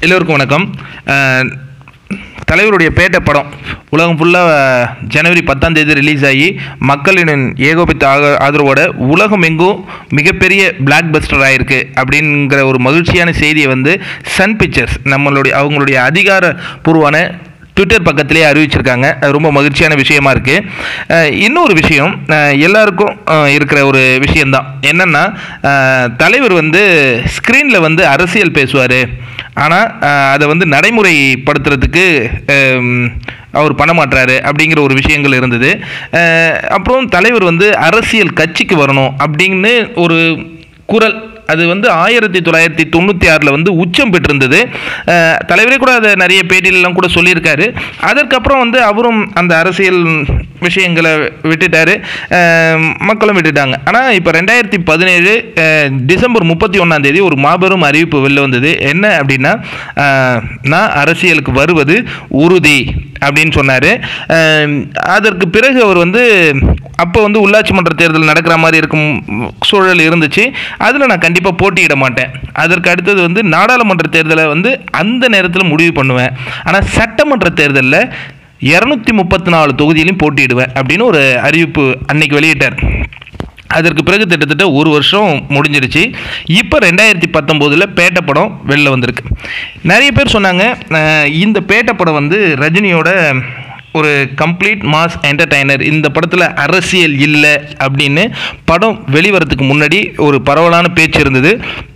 எல்லோருக்கும் வணக்கம். தலைவருடைய பேட்டை படம் உலகம் ஃபுல்லாக ஜனவரி 10ஆம் தேதி ரிலீஸ் ஆகி மக்களின் ஏகோபித்த ஆதரவோட உலகம் எங்கும் மிகப்பெரிய பிளாக் பஸ்டர் ஆகிருக்கு அப்படிங்கிற ஒரு மகிழ்ச்சியான செய்தியை வந்து சன் பிக்சர்ஸ் அவங்களுடைய அதிகாரப்பூர்வமான ட்விட்டர் பக்கத்திலே அறிவிச்சிருக்காங்க. அது ரொம்ப மகிழ்ச்சியான விஷயமா இருக்குது. இன்னொரு விஷயம் எல்லாருக்கும் இருக்கிற ஒரு விஷயந்தான் என்னென்னா, தலைவர் வந்து ஸ்க்ரீனில் வந்து அரசியல் பேசுவார், ஆனால் அதை வந்து நடைமுறைப்படுத்துறதுக்கு அவர் பண்ண மாட்டாரு அப்படிங்கிற ஒரு விஷயங்கள் இருந்தது. அப்புறம் தலைவர் வந்து அரசியல் கட்சிக்கு வரணும் அப்படின்னு ஒரு குரல், அது வந்து 1996 வந்து உச்சம் பெற்றிருந்தது. தலைவரே கூட அதை நிறைய பேட்டிலெலாம் கூட சொல்லியிருக்காரு. அதற்கப்புறம் வந்து அவரும் அந்த அரசியல் விஷயங்களை விட்டுட்டார், மக்களும் விட்டுட்டாங்க. ஆனால் இப்போ 2017 டிசம்பர் 31ஆம் தேதி ஒரு மாபெரும் அறிவிப்பு வெளில வந்தது. என்ன அப்படின்னா, நான் அரசியலுக்கு வருவது உறுதி அப்படின்னு சொன்னார். அதற்கு பிறகு அவர் வந்து அப்போ வந்து உள்ளாட்சி மன்ற தேர்தல் நடக்கிற மாதிரி இருக்கும் சூழல் இருந்துச்சு. அதில் நான் கண்டிப்பாக போட்டியிட மாட்டேன். அதற்கு அடுத்தது வந்து நாடாளுமன்ற தேர்தலை வந்து அந்த நேரத்தில் முடிவு பண்ணுவேன், ஆனால் சட்டமன்ற தேர்தலில் 234 தொகுதியிலையும் போட்டியிடுவேன் அப்படின்னு ஒரு அறிவிப்பு அன்னைக்கு வெளியிட்டார். அதற்கு பிறகு கிட்டத்தட்ட ஒரு வருஷம் முடிஞ்சிருச்சு. இப்போ 2019 பேட்டை படம் வெளில வந்திருக்கு. நிறைய பேர் சொன்னாங்க இந்த பேட்டை படம் வந்து ரஜினியோட ஒரு கம்ப்ளீட் மாஸ் என்டர்டைனர், இந்த படத்தில் அரசியல் இல்லை அப்படின்னு படம் வெளிவரத்துக்கு முன்னாடி ஒரு பரவலான பேச்சு இருந்தது.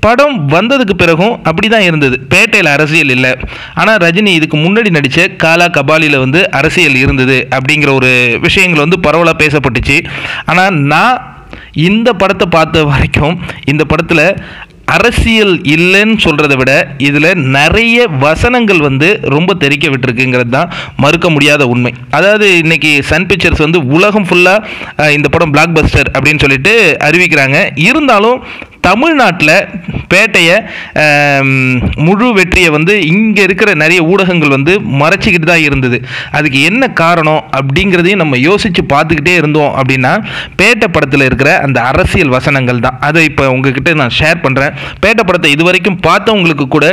படம் வந்ததுக்கு பிறகும் அப்படி தான் இருந்தது, பேட்டையில் அரசியல் இல்லை. ஆனால் ரஜினி இதுக்கு முன்னாடி நடித்த காலா கபாலியில் வந்து அரசியல் இருந்தது அப்படிங்கிற ஒரு விஷயங்கள் வந்து பரவலாக பேசப்பட்டுச்சு. ஆனால் நான் இந்த படத்தை பார்த்த வரைக்கும் இந்த படத்தில் அரசியல் இல்லைன்னு சொல்கிறத விட இதில் நிறைய வசனங்கள் வந்து ரொம்ப தெறிக்க விட்டுருக்குங்கிறது தான் மறுக்க முடியாத உண்மை. அதாவது இன்றைக்கி சன் பிக்சர்ஸ் வந்து உலகம் ஃபுல்லாக இந்த படம் பிளாக் பஸ்டர் அப்படின்னு சொல்லிட்டு அறிவிக்கிறாங்க. இருந்தாலும் தமிழ்நாட்டில் பேட்டையை முழு வெற்றியை வந்து இங்கே இருக்கிற நிறைய ஊடகங்கள் வந்து மறைச்சிக்கிட்டு தான் இருந்தது. அதுக்கு என்ன காரணம் அப்படிங்கிறதையும் நம்ம யோசித்து பார்த்துக்கிட்டே இருந்தோம் அப்படின்னா, பேட்டை படத்தில் இருக்கிற அந்த அரசியல் வசனங்கள் தான். அதை இப்போ உங்ககிட்ட நான் ஷேர் பண்ணுறேன். பேட்டை படத்தை இது வரைக்கும் பார்த்தவங்களுக்கு கூட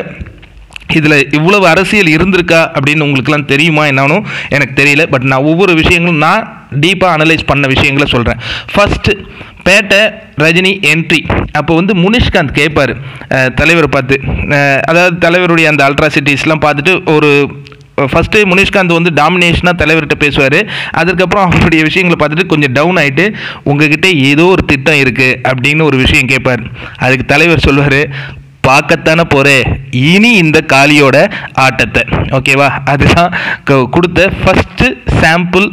இதில் இவ்வளவு அரசியல் இருந்திருக்கா அப்படின்னு உங்களுக்குலாம் தெரியுமா என்னாலும் எனக்கு தெரியல. பட் நான் ஒவ்வொரு விஷயங்களும் நான் டீப்பாக அனலைஸ் பண்ண விஷயங்களை சொல்கிறேன். ஃபஸ்ட்டு பேட்டை ரஜினி என்ட்ரி அப்போ வந்து முனிஷ்காந்த் கேட்பார் தலைவரை பார்த்து, அதாவது தலைவருடைய அந்த அல்ட்ராசிட்டிஸ்லாம் பார்த்துட்டு ஒரு ஃபஸ்ட்டு முனிஷ்காந்த் வந்து டாமினேஷனாக தலைவர்கிட்ட பேசுவார். அதுக்கப்புறம் அவருடைய விஷயங்களை பார்த்துட்டு கொஞ்சம் டவுன் ஆகிட்டு உங்ககிட்ட ஏதோ ஒரு திட்டம் இருக்குது அப்படின்னு ஒரு விஷயம் கேட்பார். அதுக்கு தலைவர் சொல்லுவார், பார்க்கத்தானே போகிறேன் இனி இந்த காளியோட ஆட்டத்தை. ஓகேவா? அதுதான் கொடுத்த ஃபஸ்ட்டு சாம்பிள்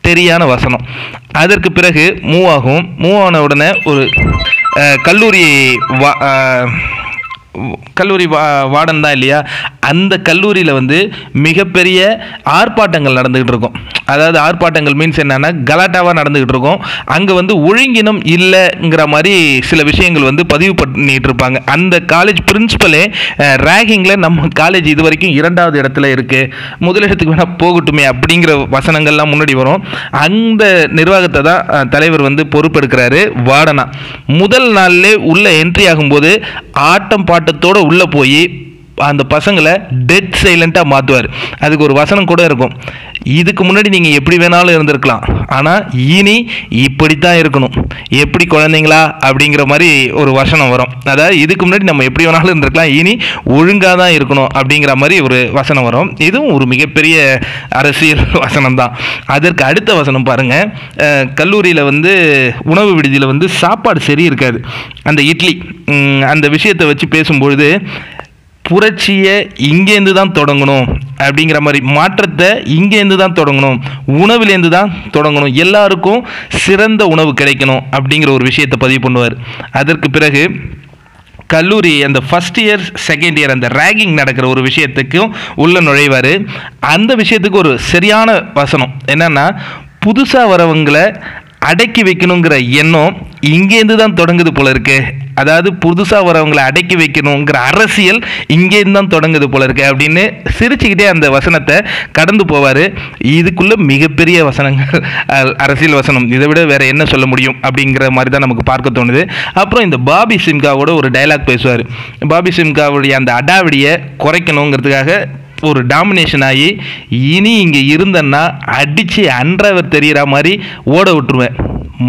தெரியான வசனம். அதற்கு பிறகு மூவ் ஆன உடனே ஒரு கல்லூரி வார்டன் தான் இல்லையா, அந்த கல்லூரியில் வந்து மிகப்பெரிய ஆர்ப்பாட்டங்கள் நடந்துக்கிட்டு இருக்கும். அதாவது ஆர்ப்பாட்டங்கள் மீன்ஸ் என்னென்னா கலாட்டாவாக நடந்துக்கிட்டு இருக்கும். அங்கே வந்து ஒழுங்கினம் இல்லைங்கிற மாதிரி சில விஷயங்கள் வந்து பதிவு பண்ணிகிட்டு இருப்பாங்க. அந்த காலேஜ் பிரின்சிபலே ரேகிங்கில் நம்ம காலேஜ் இது வரைக்கும் 2வது இடத்துல இருக்குது, முதலிடத்துக்கு வேணால் போகட்டுமே அப்படிங்கிற வசனங்கள்லாம் முன்னாடி வரும். அந்த நிர்வாகத்தை தான் தலைவர் வந்து பொறுப்பெடுக்கிறாரு வார்டனா. முதல் நாள்லே உள்ள என்ட்ரி ஆகும்போது ஆட்டம் பாட்டத்தோடு உள்ளே போய் அந்த பசங்களை டெட் சைலண்ட்டாக மாற்றுவார். அதுக்கு ஒரு வசனம் கூட இருக்கும், இதுக்கு முன்னாடி நீங்கள் எப்படி வேணாலும் இருந்திருக்கலாம், ஆனால் இனி இப்படித்தான் இருக்கணும், எப்படி குழந்தைங்களா அப்படிங்கிற மாதிரி ஒரு வசனம் வரும். அதாவது இதுக்கு முன்னாடி நம்ம எப்படி வேணாலும் இருந்திருக்கலாம், இனி ஒழுங்காக தான் இருக்கணும் அப்படிங்கிற மாதிரி ஒரு வசனம் வரும். இதுவும் ஒரு மிகப்பெரிய அரசியல் வசனம் தான். அதற்கு அடுத்த வசனம் பாருங்கள், கல்லூரியில் வந்து உணவு விடுதியில் வந்து சாப்பாடு சரி இருக்காது, அந்த இட்லி அந்த விஷயத்தை வச்சு பேசும்பொழுது புரட்சியை இங்கேருந்து தான் தொடங்கணும் அப்படிங்கிற மாதிரி, மாற்றத்தை இங்கேருந்து தான் தொடங்கணும், உணவுலேருந்து தான் தொடங்கணும், எல்லாருக்கும் சிறந்த உணவு கிடைக்கணும் அப்படிங்கிற ஒரு விஷயத்தை பதிவு பண்ணுவார். அதற்கு பிறகு கல்லூரி அந்த ஃபஸ்ட் இயர் செகண்ட் இயர் அந்த ரேகிங் நடக்கிற ஒரு விஷயத்துக்கும் உள்ள நுழைவார். அந்த விஷயத்துக்கு ஒரு சரியான வசனம் என்னென்னா, புதுசாக வரவங்களை அடக்கி வைக்கணுங்கிற எண்ணம் இங்கேருந்து தான் தொடங்குது போல இருக்கு. அதாவது புதுசாக வரவங்களை அடக்கி வைக்கணுங்கிற அரசியல் இங்கேருந்து தான் தொடங்குது போல இருக்கு அப்படின்னு சிரிச்சுக்கிட்டே அந்த வசனத்தை கடந்து போவார். இதுக்குள்ள மிகப்பெரிய வசனங்கள், அரசியல் வசனம், இதை விட வேற என்ன சொல்ல முடியும் அப்படிங்கிற மாதிரி தான் நமக்கு பார்க்க தோணுது. அப்புறம் இந்த பாபி சிம்காவோட ஒரு டைலாக் பேசுவார். பாபி சிம்காவுடைய அந்த அடாவடியை குறைக்கணுங்கிறதுக்காக ஒரு டாமினேஷன் ஆகி, இனி இங்கே இருந்தேன்னா அடித்து அன்றவர் தெரிகிற மாதிரி ஓட விட்டுருவேன்,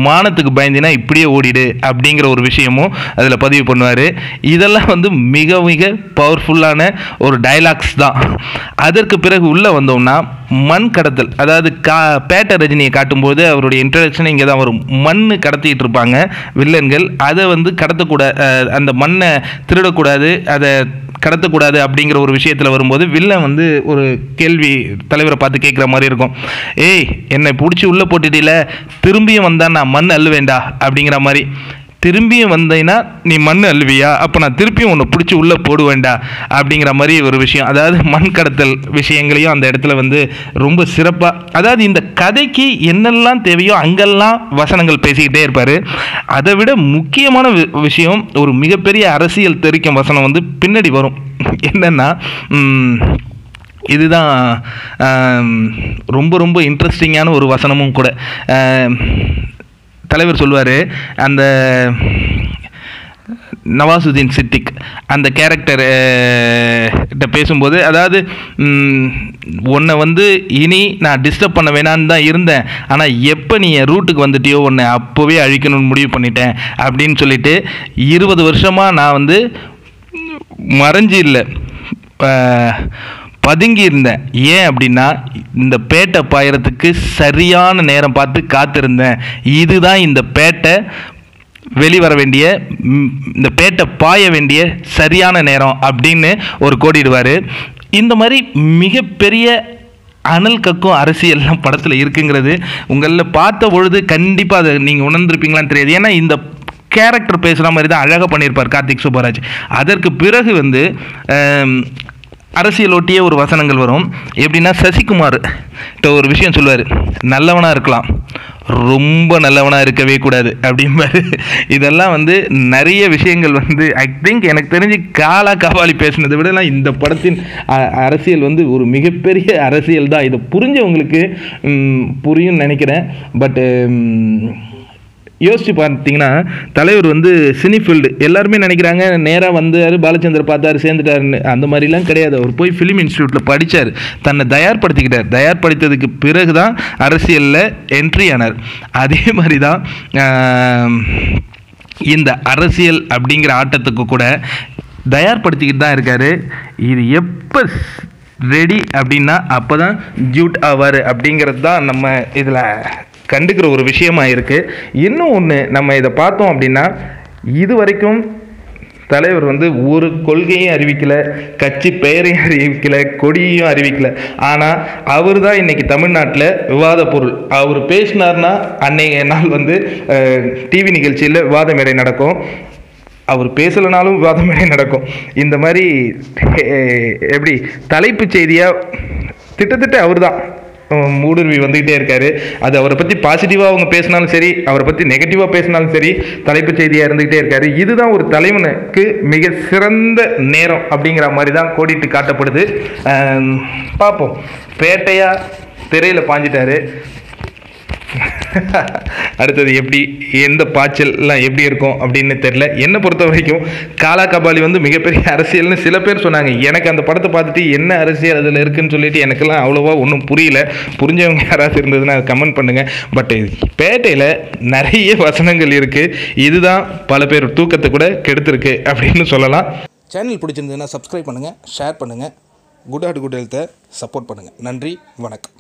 மானத்துக்கு பயந்தினா இப்படியே ஓடிடு அப்படிங்கிற ஒரு விஷயமும் அதில் பதிவு பண்ணுவார். இதெல்லாம் வந்து மிக மிக பவர்ஃபுல்லான ஒரு டைலாக்ஸ் தான். அதற்கு பிறகு உள்ளே வந்தோம்னா மண் கடத்தல், அதாவது பேட்ட ரஜினியை காட்டும்போது அவருடைய இன்ட்ரடக்ஷன் இங்கே தான் வரும். மண் கடத்திட்டு இருப்பாங்க வில்லன்கள், அதை வந்து கடத்தக்கூடாது, அந்த மண்ணை திருடக்கூடாது, அதை கடத்தக்கூடாது அப்படிங்கிற ஒரு விஷயத்தில் வரும்போது வில்லன் வந்து ஒரு கேள்வி தலைவரை பார்த்து கேட்குற மாதிரி இருக்கும். ஏய், என்னை பிடிச்சி உள்ளே போட்டுட்டில, திரும்பியும் வந்தால் நான் மண் அள்ளுவேண்டா அப்படிங்கிற மாதிரி. திரும்பியும் வந்தீங்கன்னா நீ மண் அள்ளுவியா, அப்போ நான் திருப்பியும் உன்னை பிடிச்சி உள்ளே போடுவேண்டா அப்படிங்கிற மாதிரி ஒரு விஷயம். அதாவது மண் கடத்தல் விஷயங்களையும் அந்த இடத்துல வந்து ரொம்ப சிறப்பாக, அதாவது இந்த கதைக்கு என்னெல்லாம் தேவையோ அங்கெல்லாம் வசனங்கள் பேசிக்கிட்டே இருப்பார். அதை விட முக்கியமான விஷயம், ஒரு மிகப்பெரிய அரசியல் தெரிக்கும் வசனம் வந்து பின்னாடி வரும். என்னென்னா, இதுதான் ரொம்ப ரொம்ப இன்ட்ரெஸ்டிங்கான ஒரு வசனமும் கூட. தலைவர் சொல்வார், அந்த நவாசுதீன் சித்திக் அந்த கேரக்டர்கிட்ட பேசும்போது, அதாவது உன்னை வந்து இனி நான் டிஸ்டர்ப் பண்ண வேணான்னு தான் இருந்தேன், ஆனால் எப்போ நீ என் ரூட்டுக்கு வந்துட்டியோ உன்னை அப்போவே அழிக்கணும்னு முடிவு பண்ணிட்டேன் அப்படின்னு சொல்லிட்டு, 20 வருஷமாக நான் வந்து மறைஞ்சி இல்லை, பதுங்கி இருந்தேன். ஏன் அப்படின்னா இந்த பேட்டை பாயறதுக்கு சரியான நேரம் பார்த்து காத்திருந்தேன். இதுதான் இந்த பேட்டை வெளிவர வேண்டிய, இந்த பேட்டை பாய வேண்டிய சரியான நேரம் அப்படின்னு ஒரு கோடிடுவார். இந்த மாதிரி மிகப்பெரிய அனல் கக்கும் அரசியல்லாம் படத்தில் இருக்குங்கிறது உங்களில் பார்த்த பொழுது கண்டிப்பாக அதை நீங்கள் உணர்ந்திருப்பீங்களான்னு தெரியாது. ஏன்னா இந்த கேரக்டர் பேசுகிற மாதிரி தான் அழகாக பண்ணியிருப்பார் கார்த்திக் சுப்பராஜ். அதற்கு பிறகு வந்து அரசியல் ஒட்டிய ஒரு வசனங்கள் வரும். எப்படின்னா, சசிகுமார் ஒரு விஷயம் சொல்லுவார், நல்லவனாக இருக்கலாம், ரொம்ப நல்லவனாக இருக்கவே கூடாது அப்படிம்பாரு. இதெல்லாம் வந்து நிறைய விஷயங்கள் வந்து ஐ திங்க் எனக்கு தெரிஞ்சு காவாலி பேசினதை விடலாம் இந்த படத்தின் அரசியல் வந்து ஒரு மிகப்பெரிய அரசியல் தான். இதை புரிஞ்சவங்களுக்கு புரியும்னு நினைக்கிறேன். பட்டு யோசிச்சு பார்த்தீங்கன்னா, தலைவர் வந்து சினிஃபீல்டு எல்லாருமே நினைக்கிறாங்க நேராக வந்தார், பாலச்சந்தர் பார்த்தாரு, சேர்ந்துட்டாருன்னு. அந்த மாதிரிலாம் கிடையாது. அவர் போய் ஃபிலிம் இன்ஸ்டியூட்டில் படித்தார், தன்னை தயார்படுத்திக்கிட்டார். தயார்படுத்ததுக்கு பிறகு தான் அரசியலில் என்ட்ரி ஆனார். அதே மாதிரி தான் இந்த அரசியல் அப்படிங்கிற ஆட்டத்துக்கு கூட தயார்படுத்திக்கிட்டு தான் இருக்கார். இது எப்போ ரெடி அப்படின்னா அப்போ தான் ஜூட் ஆவார் அப்படிங்கிறது தான் நம்ம இதில் கண்டுக்கிற ஒரு விஷயமா இருக்குது. இன்னும் ஒன்று நம்ம இதை பார்த்தோம் அப்படின்னா, இது வரைக்கும் தலைவர் வந்து ஒரு கொள்கையும் அறிவிக்கலை, கட்சி பெயரையும் அறிவிக்கலை, கொடியையும் அறிவிக்கலை. ஆனால் அவர் தான் இன்றைக்கி தமிழ்நாட்டில் விவாத பொருள். அவர் பேசினார்னா அன்றைய நாள் வந்து டிவி நிகழ்ச்சியில் விவாத மேடை நடக்கும், அவர் பேசலைனாலும் விவாத மேடை நடக்கும். இந்த மாதிரி எப்படி தலைப்பு செய்தியாக திட்டத்திட்ட அவர் தான் ஊடுருவி வந்துக்கிட்டே இருக்காரு. அது அவரை பற்றி பாசிட்டிவாக அவங்க பேசினாலும் சரி, அவரை பற்றி நெகட்டிவாக பேசினாலும் சரி, தலைப்பு செய்தியாக இருந்துக்கிட்டே இருக்காரு. இதுதான் ஒரு தலைவனுக்கு மிக சிறந்த நேரம் அப்படிங்கிற மாதிரி தான் கோடிட்டு காட்டப்படுது. பார்ப்போம், பேட்டையாக திரையில் பாஞ்சிட்டாரு. அடுத்தது எப்படி, எந்த பாய்ச்சல்லாம் எப்படி இருக்கும் அப்படின்னு தெரியல. என்னை பொறுத்த வரைக்கும் காலாகபாலி வந்து மிகப்பெரிய அரசியல்னு சில பேர் சொன்னாங்க. எனக்கு அந்த படத்தை பார்த்துட்டு என்ன அரசியல் அதில் இருக்குன்னு சொல்லிட்டு எனக்கெல்லாம் அவ்வளோவா ஒன்றும் புரியல. புரிஞ்சவங்க யாராவது இருந்ததுன்னா அதை கமெண்ட் பண்ணுங்கள். பட் பேட்டையில் நிறைய வசனங்கள் இருக்குது. இதுதான் பல பேர் தூக்கத்தை கூட கெடுத்துருக்கு அப்படின்னு சொல்லலாம். சேனல் பிடிச்சிருந்ததுன்னா சப்ஸ்கிரைப் பண்ணுங்கள், ஷேர் பண்ணுங்கள், குட் ஹார்ட் குட் ஹெல்த்தை சப்போர்ட் பண்ணுங்கள். நன்றி, வணக்கம்.